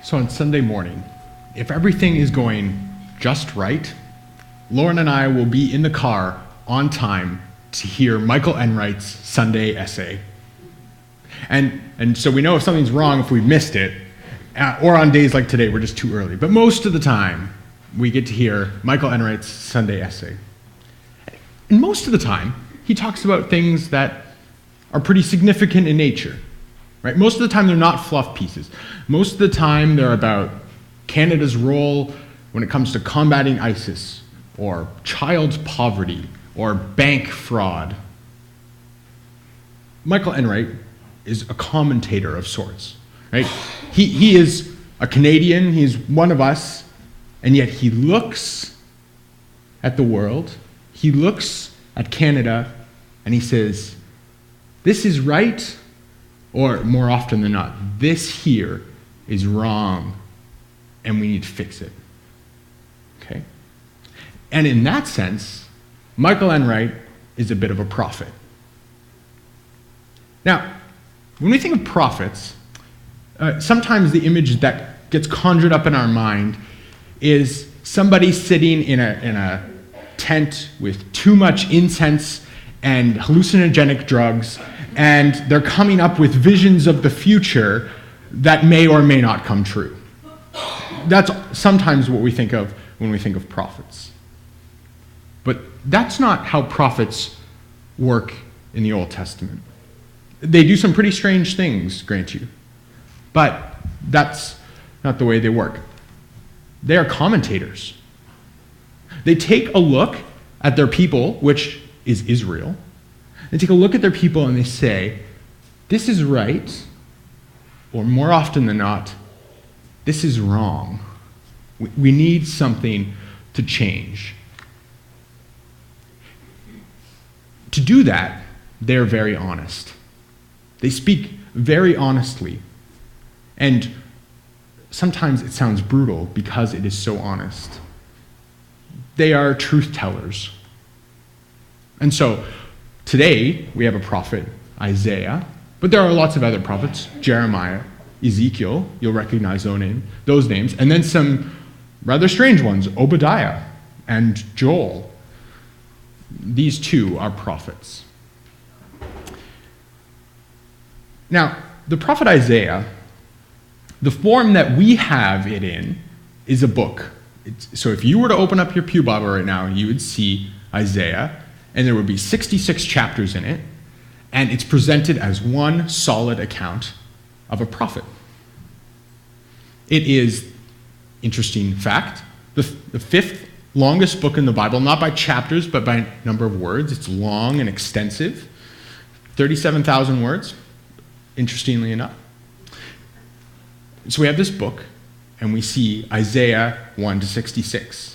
So on Sunday morning, if everything is going just right, Lauren and I will be in the car on time to hear Michael Enright's Sunday essay. And so we know if something's wrong if we've missed it, or on days like today we're just too early. But most of the time, we get to hear Michael Enright's Sunday essay. And most of the time, he talks about things that are pretty significant in nature. Right? Most of the time, they're not fluff pieces. Most of the time, they're about Canada's role when it comes to combating ISIS, or child poverty, or bank fraud. Michael Enright is a commentator of sorts. Right? He is a Canadian, he's one of us, and yet he looks at the world, he looks at Canada, and he says, this is right, or more often than not, this here is wrong, and we need to fix it. Okay? And in that sense, Michael Enright is a bit of a prophet. Now, when we think of prophets, sometimes the image that gets conjured up in our mind is somebody sitting in a tent with too much incense and hallucinogenic drugs, and they're coming up with visions of the future that may or may not come true. That's sometimes what we think of when we think of prophets. But that's not how prophets work in the Old Testament. They do some pretty strange things, grant you, but that's not the way they work. They are commentators. They take a look at their people, which is Israel. They take a look at their people and they say, this is right, or more often than not, this is wrong. We need something to change. To do that, they're very honest. They speak very honestly. And sometimes it sounds brutal because it is so honest. They are truth tellers. And so today we have a prophet, Isaiah, but there are lots of other prophets, Jeremiah, Ezekiel, you'll recognize those names, and then some rather strange ones, Obadiah and Joel. These two are prophets. Now, the prophet Isaiah, the form that we have it in is a book. So if you were to open up your Pew Bible right now, you would see Isaiah, and there would be 66 chapters in it, and it's presented as one solid account of a prophet. It is, interesting fact, the fifth longest book in the Bible, not by chapters, but by number of words. It's long and extensive, 37,000 words, interestingly enough. So we have this book, and we see Isaiah 1 to 66.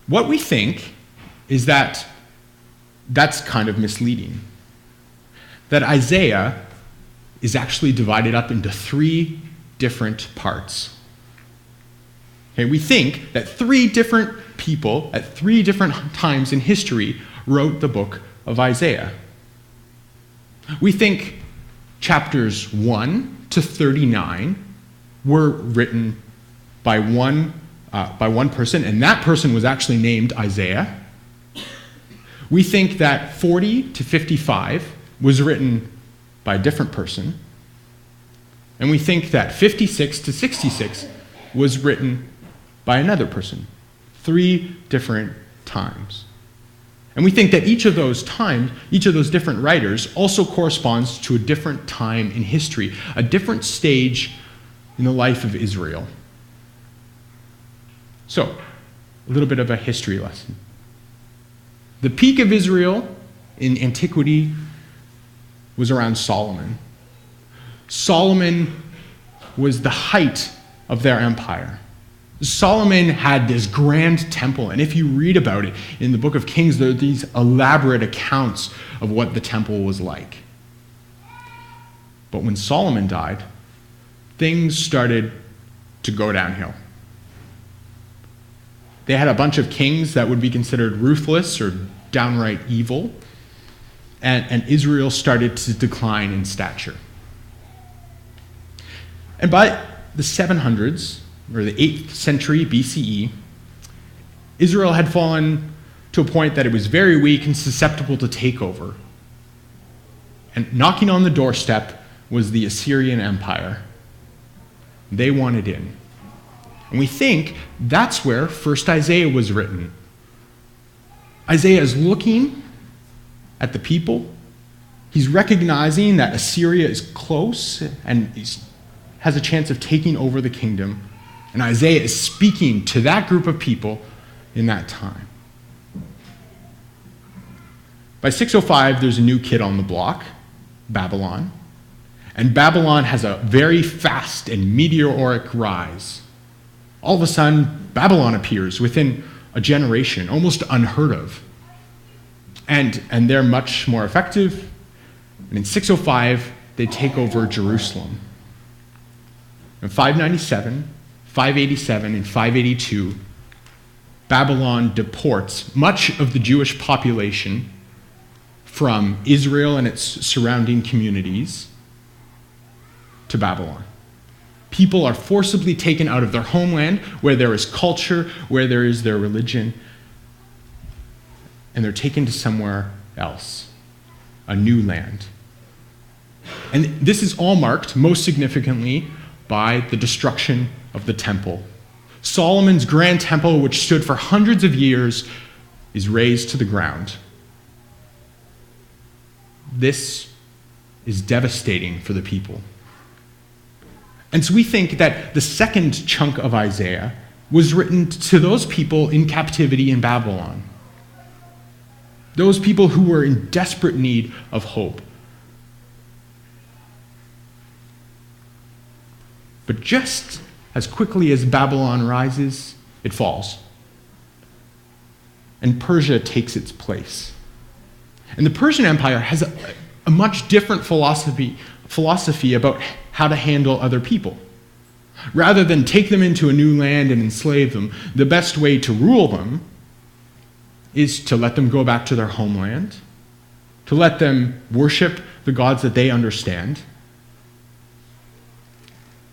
What we think is that that's kind of misleading. That Isaiah is actually divided up into three different parts. Okay, we think that three different people at three different times in history wrote the book of Isaiah. We think chapters 1 to 39 were written by one person, and that person was actually named Isaiah. We think that 40 to 55 was written by a different person. And we think that 56 to 66 was written by another person. Three different times. And we think that each of those times, each of those different writers also corresponds to a different time in history, a different stage in the life of Israel. So, a little bit of a history lesson. The peak of Israel in antiquity was around Solomon. Solomon was the height of their empire. Solomon had this grand temple, and if you read about it in the book of Kings, there are these elaborate accounts of what the temple was like. But when Solomon died, things started to go downhill. They had a bunch of kings that would be considered ruthless or downright evil, and Israel started to decline in stature. And by the 700s, or the 8th century BCE, Israel had fallen to a point that it was very weak and susceptible to takeover. And knocking on the doorstep was the Assyrian Empire. They wanted in. And we think that's where first Isaiah was written. Isaiah is looking at the people. He's recognizing that Assyria is close and has a chance of taking over the kingdom. And Isaiah is speaking to that group of people in that time. By 605, there's a new kid on the block, Babylon. And Babylon has a very fast and meteoric rise. All of a sudden, Babylon appears within a generation, almost unheard of. And they're much more effective. And in 605, they take over Jerusalem. In 597, 587, and 582, Babylon deports much of the Jewish population from Israel and its surrounding communities to Babylon. People are forcibly taken out of their homeland, where there is culture, where there is their religion, and they're taken to somewhere else, a new land. And this is all marked, most significantly, by the destruction of the temple. Solomon's grand temple, which stood for hundreds of years, is razed to the ground. This is devastating for the people. And so we think that the second chunk of Isaiah was written to those people in captivity in Babylon. Those people who were in desperate need of hope. But just as quickly as Babylon rises, it falls. And Persia takes its place. And the Persian Empire has a much different philosophy about how to handle other people. Rather than take them into a new land and enslave them, the best way to rule them is to let them go back to their homeland, to let them worship the gods that they understand.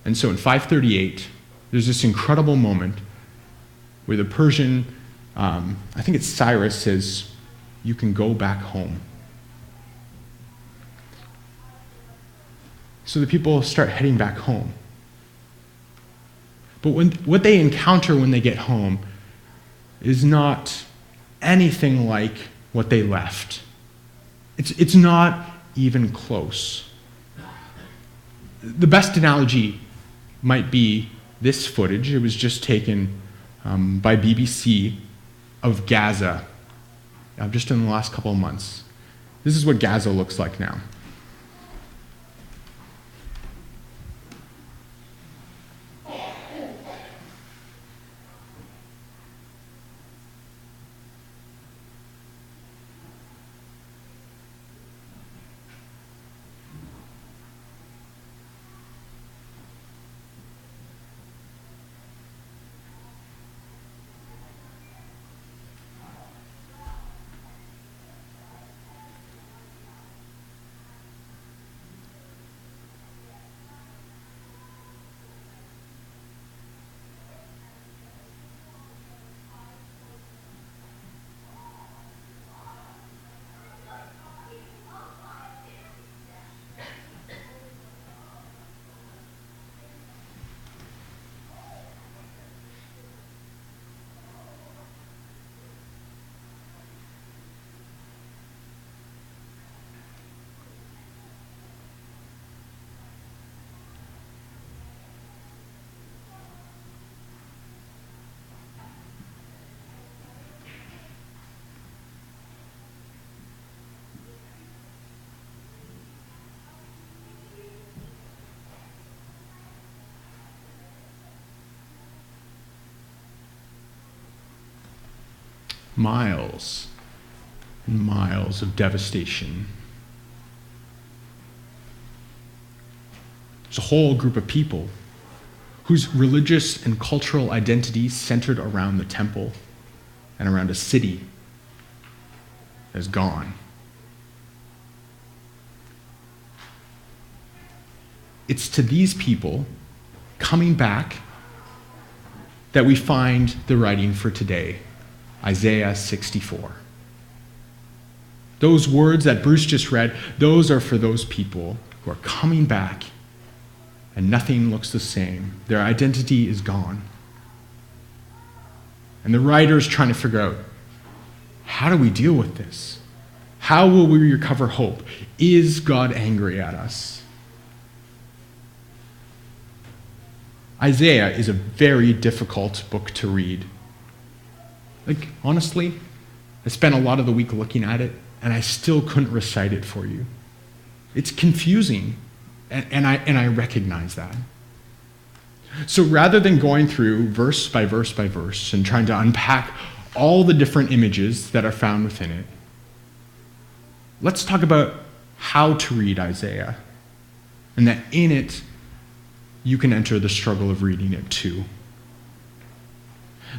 And so in 538, there's this incredible moment where the Persian, I think it's Cyrus, says, "You can go back home." So the people start heading back home. But what they encounter when they get home is not anything like what they left. It's not even close. The best analogy might be this footage. It was just taken by BBC of Gaza just in the last couple of months. This is what Gaza looks like now. Miles and miles of devastation. There's a whole group of people whose religious and cultural identities centered around the temple and around a city is gone. It's to these people coming back that we find the writing for today, Isaiah 64. Those words that Bruce just read, those are for those people who are coming back and nothing looks the same. Their identity is gone. And the writer is trying to figure out, how do we deal with this? How will we recover hope? Is God angry at us? Isaiah is a very difficult book to read. Honestly, I spent a lot of the week looking at it, and I still couldn't recite it for you. It's confusing, and I recognize that. So rather than going through verse by verse by verse and trying to unpack all the different images that are found within it, let's talk about how to read Isaiah, and that in it, you can enter the struggle of reading it too.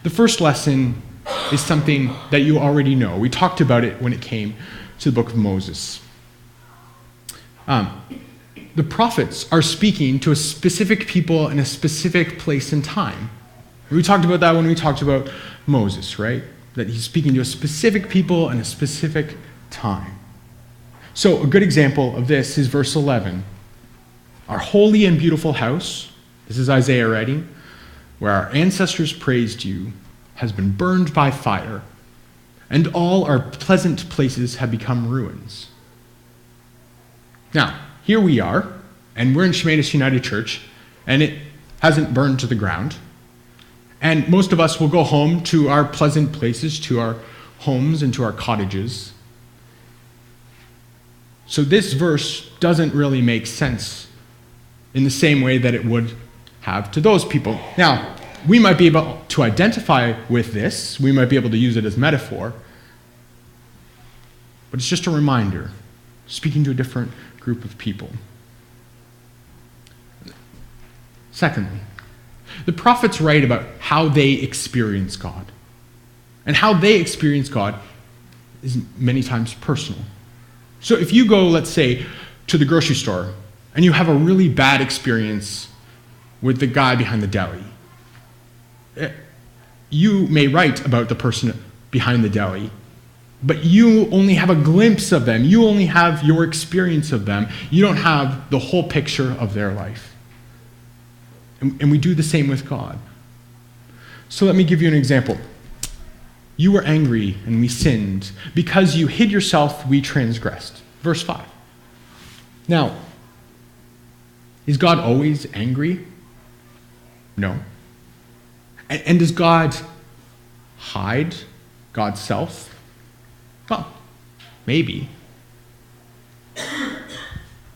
The first lesson is something that you already know. We talked about it when it came to the book of Moses. The prophets are speaking to a specific people in a specific place and time. We talked about that when we talked about Moses, right? That he's speaking to a specific people in a specific time. So a good example of this is verse 11. Our holy and beautiful house, this is Isaiah writing, where our ancestors praised you, has been burned by fire, and all our pleasant places have become ruins. Now, here we are, and we're in Shematus United Church, and it hasn't burned to the ground. And most of us will go home to our pleasant places, to our homes and to our cottages. So this verse doesn't really make sense in the same way that it would have to those people. Now, we might be able to identify with this. We might be able to use it as metaphor. But it's just a reminder, speaking to a different group of people. Secondly, the prophets write about how they experience God. And how they experience God is many times personal. So if you go, let's say, to the grocery store, and you have a really bad experience with the guy behind the deli, you may write about the person behind the deli, but you only have a glimpse of them. You only have your experience of them. You don't have the whole picture of their life. And we do the same with God. So let me give you an example. You were angry and we sinned. Because you hid yourself, we transgressed. Verse 5. Now, is God always angry? No. And does God hide God's self? Well, maybe.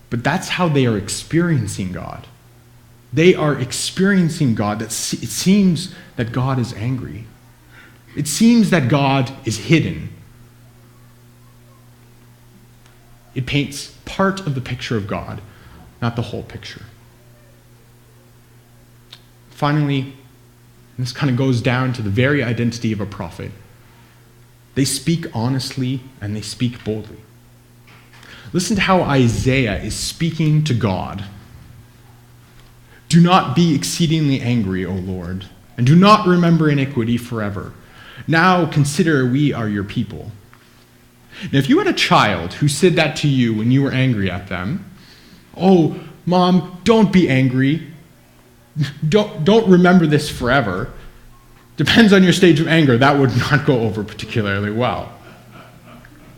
But that's how they are experiencing God. They are experiencing God. It seems that God is angry. It seems that God is hidden. It paints part of the picture of God, not the whole picture. Finally, and this kind of goes down to the very identity of a prophet, they speak honestly and they speak boldly. Listen to how Isaiah is speaking to God. Do not be exceedingly angry, O Lord, and do not remember iniquity forever. Now consider we are your people. Now, if you had a child who said that to you when you were angry at them, oh, Mom, don't be angry. Don't remember this forever. Depends on your stage of anger. That would not go over particularly well.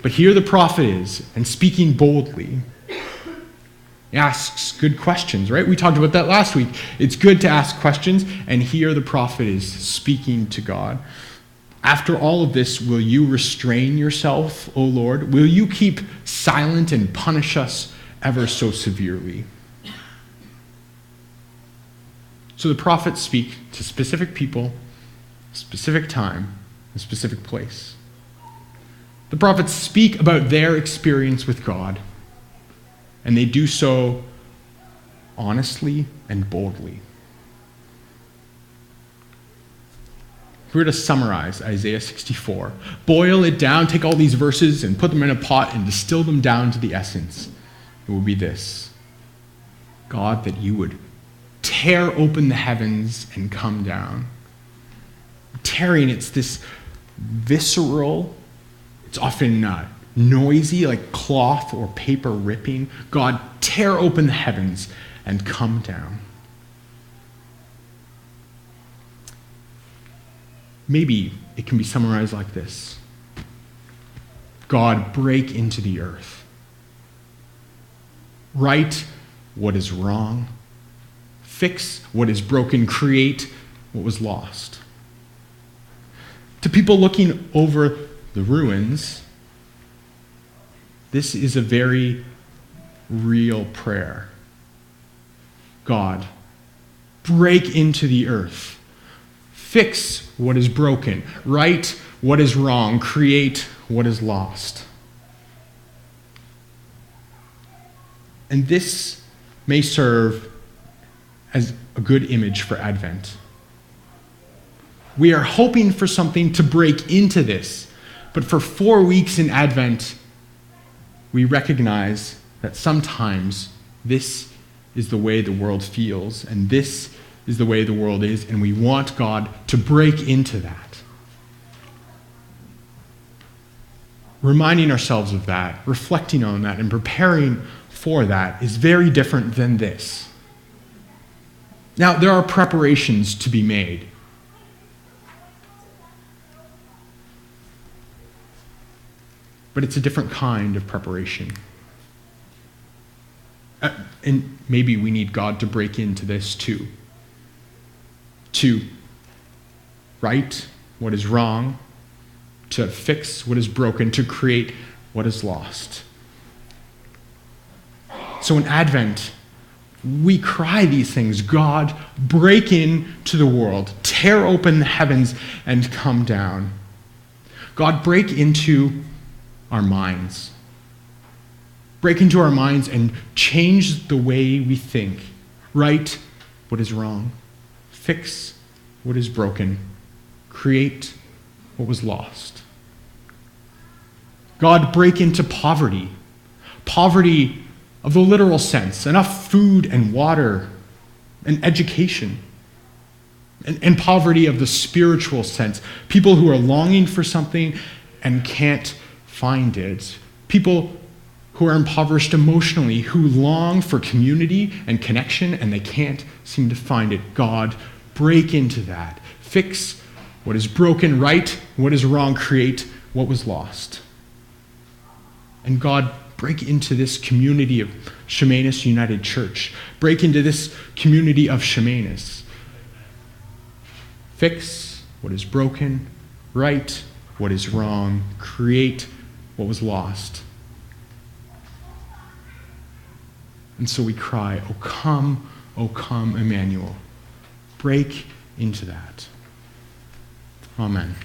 But here the prophet is, and speaking boldly. He asks good questions, right? We talked about that last week. It's good to ask questions, and here the prophet is speaking to God. After all of this, will you restrain yourself, O Lord? Will you keep silent and punish us ever so severely? So the prophets speak to specific people, specific time, and specific place. The prophets speak about their experience with God, and they do so honestly and boldly. If we were to summarize Isaiah 64, boil it down, take all these verses and put them in a pot and distill them down to the essence, it will be this: God, that you would tear open the heavens and come down. Tearing, it's this visceral, it's often noisy, like cloth or paper ripping. God, tear open the heavens and come down. Maybe it can be summarized like this. God, break into the earth. Right what is wrong. Fix what is broken. Create what was lost. To people looking over the ruins, this is a very real prayer. God, break into the earth. Fix what is broken. Right what is wrong. Create what is lost. And this may serve as a good image for Advent. We are hoping for something to break into this, but for 4 weeks in Advent, we recognize that sometimes this is the way the world feels, and this is the way the world is, and we want God to break into that. Reminding ourselves of that, reflecting on that, and preparing for that is very different than this. Now, there are preparations to be made. But it's a different kind of preparation. And maybe we need God to break into this too. To right what is wrong, to fix what is broken, to create what is lost. So in Advent, we cry these things. God, break into the world, tear open the heavens, and come down. God, break into our minds. Break into our minds and change the way we think. Right what is wrong. Fix what is broken. Create what was lost. God, break into poverty. Poverty of the literal sense. Enough food and water and education. And poverty of the spiritual sense. People who are longing for something and can't find it. People who are impoverished emotionally, who long for community and connection, and they can't seem to find it. God, break into that. Fix what is broken, right what is wrong, create what was lost. And God, break into this community of Chemainus United Church. Break into this community of Chemainus. Fix what is broken, right what is wrong, create what was lost. And so we cry, O come, Emmanuel. Break into that. Amen.